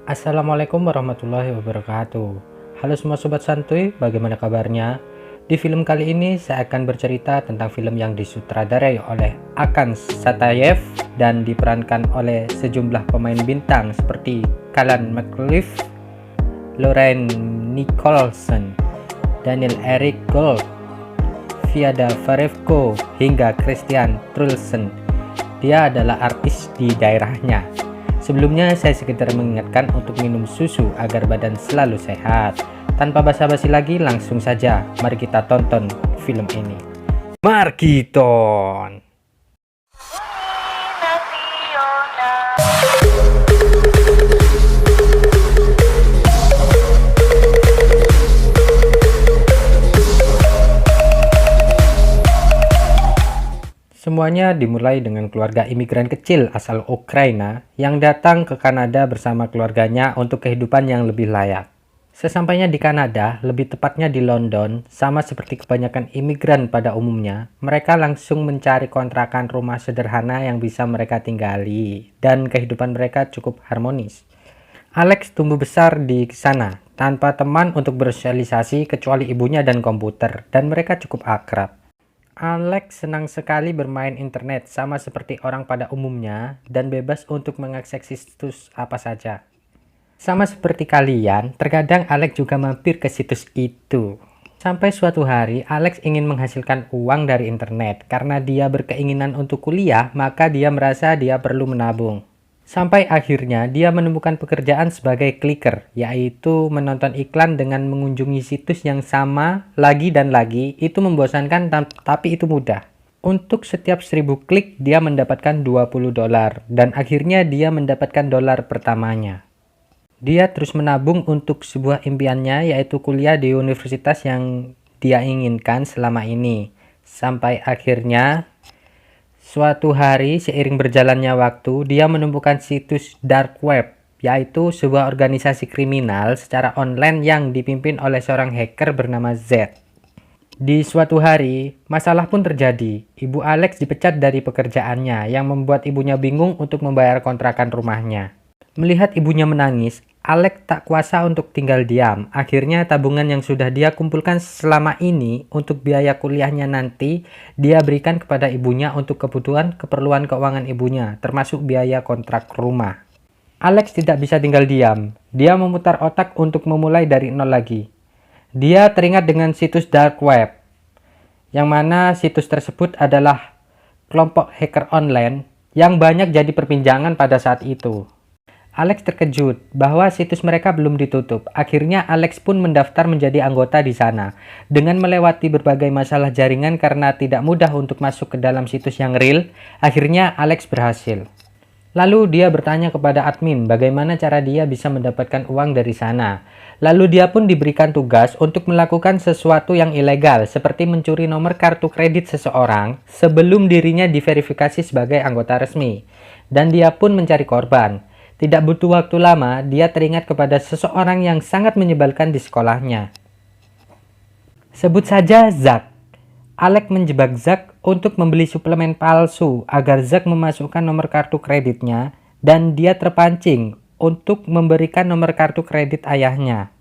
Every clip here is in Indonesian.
Assalamualaikum warahmatullahi wabarakatuh. Halo semua sobat santuy, bagaimana kabarnya? Di film kali ini saya akan bercerita tentang film yang disutradarai oleh Akan Satayev dan diperankan oleh sejumlah pemain bintang seperti Callan McLeod, Lauren Nicholson, Daniel Eric Gold, Viada Farevko, hingga Christian Trulsen. Dia adalah artis di daerahnya. Sebelumnya saya sekedar mengingatkan untuk minum susu agar badan selalu sehat. Tanpa basa-basi lagi, langsung saja mari kita tonton film ini. Markiton. Semuanya dimulai dengan keluarga imigran kecil asal Ukraina yang datang ke Kanada bersama keluarganya untuk kehidupan yang lebih layak. Sesampainya di Kanada, lebih tepatnya di London, sama seperti kebanyakan imigran pada umumnya, mereka langsung mencari kontrakan rumah sederhana yang bisa mereka tinggali, dan kehidupan mereka cukup harmonis. Alex tumbuh besar di sana, tanpa teman untuk bersosialisasi kecuali ibunya dan komputer, dan mereka cukup akrab. Alex senang sekali bermain internet sama seperti orang pada umumnya dan bebas untuk mengakses situs apa saja. Sama seperti kalian, terkadang Alex juga mampir ke situs itu. Sampai suatu hari, Alex ingin menghasilkan uang dari internet. Karena dia berkeinginan untuk kuliah, maka dia merasa dia perlu menabung. Sampai akhirnya dia menemukan pekerjaan sebagai clicker, yaitu menonton iklan dengan mengunjungi situs yang sama lagi dan lagi. Itu membosankan tapi itu mudah. Untuk setiap 1000 klik dia mendapatkan $20 dan akhirnya dia mendapatkan dolar pertamanya. Dia terus menabung untuk sebuah impiannya, yaitu kuliah di universitas yang dia inginkan selama ini. Sampai akhirnya suatu hari, seiring berjalannya waktu, dia menemukan situs dark web, yaitu sebuah organisasi kriminal secara online yang dipimpin oleh seorang hacker bernama Z. Di suatu hari, masalah pun terjadi. Ibu Alex dipecat dari pekerjaannya, yang membuat ibunya bingung untuk membayar kontrakan rumahnya. Melihat ibunya menangis, Alex tak kuasa untuk tinggal diam. Akhirnya tabungan yang sudah dia kumpulkan selama ini untuk biaya kuliahnya nanti, dia berikan kepada ibunya untuk keperluan keuangan ibunya, termasuk biaya kontrak rumah. Alex tidak bisa tinggal diam. Dia memutar otak untuk memulai dari nol lagi. Dia teringat dengan situs dark web, yang mana situs tersebut adalah kelompok hacker online yang banyak jadi perbincangan pada saat itu. Alex terkejut bahwa situs mereka belum ditutup. Akhirnya Alex pun mendaftar menjadi anggota di sana. Dengan melewati berbagai masalah jaringan karena tidak mudah untuk masuk ke dalam situs yang real, akhirnya Alex berhasil. Lalu dia bertanya kepada admin bagaimana cara dia bisa mendapatkan uang dari sana. Lalu dia pun diberikan tugas untuk melakukan sesuatu yang ilegal seperti mencuri nomor kartu kredit seseorang sebelum dirinya diverifikasi sebagai anggota resmi. Dan dia pun mencari korban. Tidak butuh waktu lama, dia teringat kepada seseorang yang sangat menyebalkan di sekolahnya. Sebut saja Zack. Alex menjebak Zack untuk membeli suplemen palsu agar Zack memasukkan nomor kartu kreditnya dan dia terpancing untuk memberikan nomor kartu kredit ayahnya.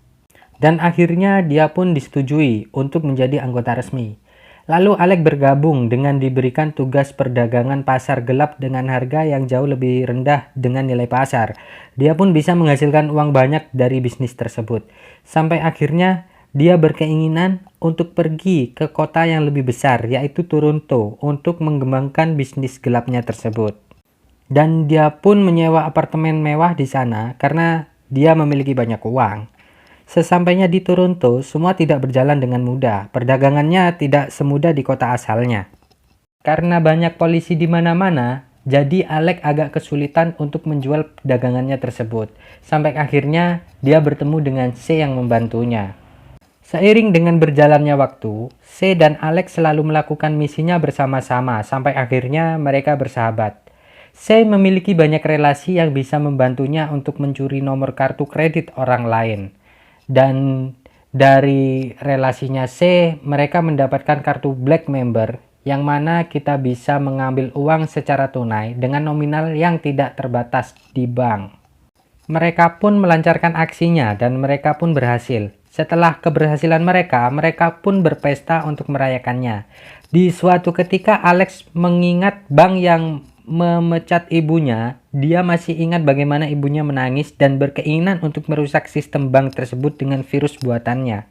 Dan akhirnya dia pun disetujui untuk menjadi anggota resmi. Lalu Alex bergabung dengan diberikan tugas perdagangan pasar gelap dengan harga yang jauh lebih rendah dengan nilai pasar. Dia pun bisa menghasilkan uang banyak dari bisnis tersebut. Sampai akhirnya dia berkeinginan untuk pergi ke kota yang lebih besar, yaitu Toronto, untuk mengembangkan bisnis gelapnya tersebut. Dan dia pun menyewa apartemen mewah di sana karena dia memiliki banyak uang. Sesampainya di Toronto, semua tidak berjalan dengan mudah. Perdagangannya tidak semudah di kota asalnya. Karena banyak polisi di mana-mana, jadi Alex agak kesulitan untuk menjual dagangannya tersebut. Sampai akhirnya dia bertemu dengan C yang membantunya. Seiring dengan berjalannya waktu, C dan Alex selalu melakukan misinya bersama-sama sampai akhirnya mereka bersahabat. C memiliki banyak relasi yang bisa membantunya untuk mencuri nomor kartu kredit orang lain. Dan dari relasinya C, mereka mendapatkan kartu Black Member yang mana kita bisa mengambil uang secara tunai dengan nominal yang tidak terbatas di bank. Mereka pun melancarkan aksinya dan mereka pun berhasil. Setelah keberhasilan mereka, mereka pun berpesta untuk merayakannya. Di suatu ketika Alex mengingat bank yang memecat ibunya. Dia masih ingat bagaimana ibunya menangis dan berkeinginan untuk merusak sistem bank tersebut dengan virus buatannya.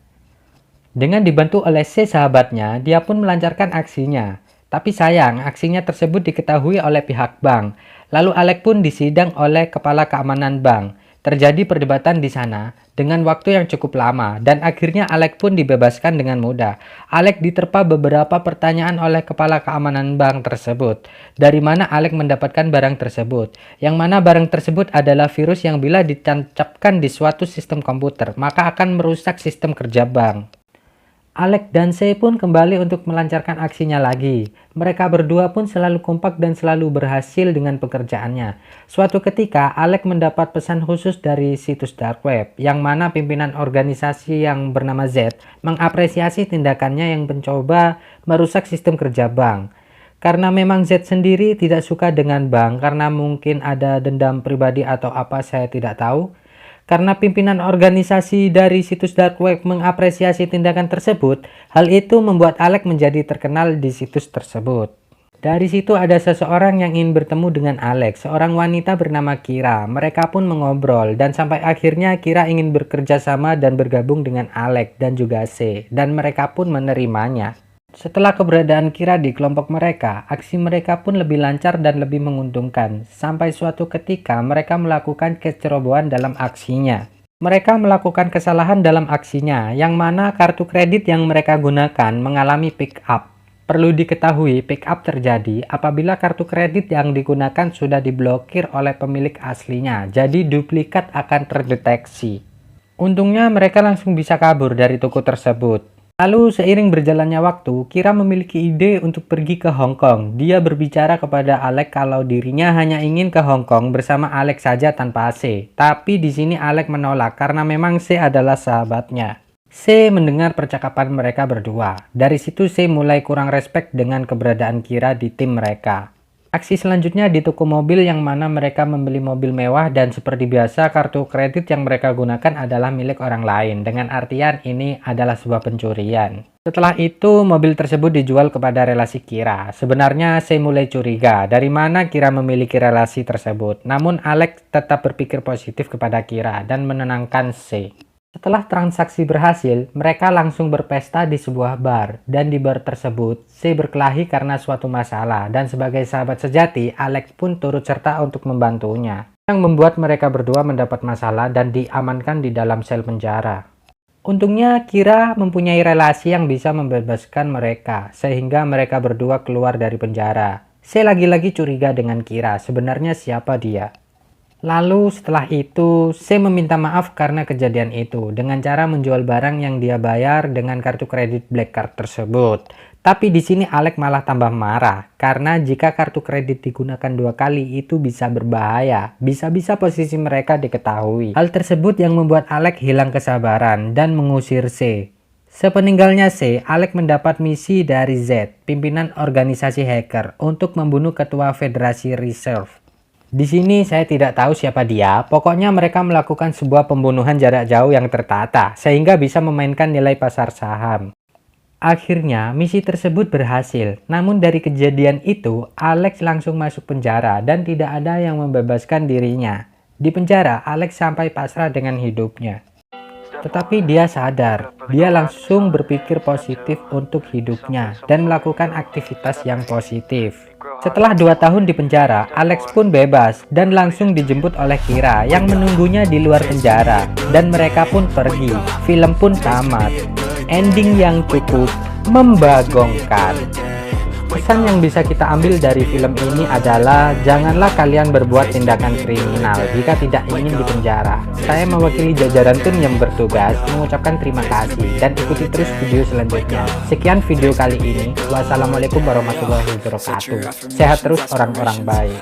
Dengan dibantu oleh C sahabatnya, dia pun melancarkan aksinya. Tapi sayang, aksinya tersebut diketahui oleh pihak bank. Lalu Alex pun disidang oleh kepala keamanan bank. Terjadi perdebatan di sana dengan waktu yang cukup lama dan akhirnya Alex pun dibebaskan dengan mudah. Alex diterpa beberapa pertanyaan oleh kepala keamanan bank tersebut. Dari mana Alex mendapatkan barang tersebut? Yang mana barang tersebut adalah virus yang bila ditancapkan di suatu sistem komputer, maka akan merusak sistem kerja bank. Alex dan C pun kembali untuk melancarkan aksinya lagi. Mereka berdua pun selalu kompak dan selalu berhasil dengan pekerjaannya. Suatu ketika, Alex mendapat pesan khusus dari situs dark web, yang mana pimpinan organisasi yang bernama Z mengapresiasi tindakannya yang mencoba merusak sistem kerja bank. Karena memang Z sendiri tidak suka dengan bank, karena mungkin ada dendam pribadi atau apa saya tidak tahu. Karena pimpinan organisasi dari situs dark web mengapresiasi tindakan tersebut, hal itu membuat Alex menjadi terkenal di situs tersebut. Dari situ ada seseorang yang ingin bertemu dengan Alex, seorang wanita bernama Kira. Mereka pun mengobrol dan sampai akhirnya Kira ingin bekerja sama dan bergabung dengan Alex dan juga C, dan mereka pun menerimanya. Setelah keberadaan Kira di kelompok mereka, aksi mereka pun lebih lancar dan lebih menguntungkan. Sampai suatu ketika mereka melakukan kecerobohan dalam aksinya. Mereka melakukan kesalahan dalam aksinya, yang mana kartu kredit yang mereka gunakan mengalami pick up. Perlu diketahui, pick up terjadi apabila kartu kredit yang digunakan sudah diblokir oleh pemilik aslinya, jadi duplikat akan terdeteksi. Untungnya mereka langsung bisa kabur dari toko tersebut. Lalu seiring berjalannya waktu, Kira memiliki ide untuk pergi ke Hong Kong. Dia berbicara kepada Alex kalau dirinya hanya ingin ke Hong Kong bersama Alex saja tanpa C. Tapi di sini Alex menolak karena memang C adalah sahabatnya. C mendengar percakapan mereka berdua. Dari situ C mulai kurang respect dengan keberadaan Kira di tim mereka. Aksi selanjutnya di toko mobil yang mana mereka membeli mobil mewah dan seperti biasa kartu kredit yang mereka gunakan adalah milik orang lain. Dengan artian ini adalah sebuah pencurian. Setelah itu mobil tersebut dijual kepada relasi Kira. Sebenarnya C mulai curiga dari mana Kira memiliki relasi tersebut. Namun Alex tetap berpikir positif kepada Kira dan menenangkan C. Setelah transaksi berhasil, mereka langsung berpesta di sebuah bar. Dan di bar tersebut, C berkelahi karena suatu masalah. Dan sebagai sahabat sejati, Alex pun turut serta untuk membantunya. Yang membuat mereka berdua mendapat masalah dan diamankan di dalam sel penjara. Untungnya Kira mempunyai relasi yang bisa membebaskan mereka. Sehingga mereka berdua keluar dari penjara. C lagi-lagi curiga dengan Kira. Sebenarnya siapa dia? Lalu setelah itu, C meminta maaf karena kejadian itu dengan cara menjual barang yang dia bayar dengan kartu kredit Black Card tersebut. Tapi di sini Alex malah tambah marah karena jika kartu kredit digunakan 2 kali itu bisa berbahaya. Bisa-bisa posisi mereka diketahui. Hal tersebut yang membuat Alex hilang kesabaran dan mengusir C. Sepeninggalnya C, Alex mendapat misi dari Z, pimpinan organisasi hacker, untuk membunuh ketua Federasi Reserve. Di sini saya tidak tahu siapa dia, pokoknya mereka melakukan sebuah pembunuhan jarak jauh yang tertata, sehingga bisa memainkan nilai pasar saham. Akhirnya, misi tersebut berhasil, namun dari kejadian itu, Alex langsung masuk penjara dan tidak ada yang membebaskan dirinya. Di penjara, Alex sampai pasrah dengan hidupnya. Tetapi dia sadar, dia langsung berpikir positif untuk hidupnya dan melakukan aktivitas yang positif. Setelah 2 tahun di penjara, Alex pun bebas dan langsung dijemput oleh Kira yang menunggunya di luar penjara. Dan mereka pun pergi. Film pun tamat. Ending yang cukup membagongkan. Pesan yang bisa kita ambil dari film ini adalah janganlah kalian berbuat tindakan kriminal jika tidak ingin dipenjara. Saya mewakili jajaran tim yang bertugas mengucapkan terima kasih dan ikuti terus video selanjutnya. Sekian video kali ini. Wassalamualaikum warahmatullahi wabarakatuh. Sehat terus orang-orang baik.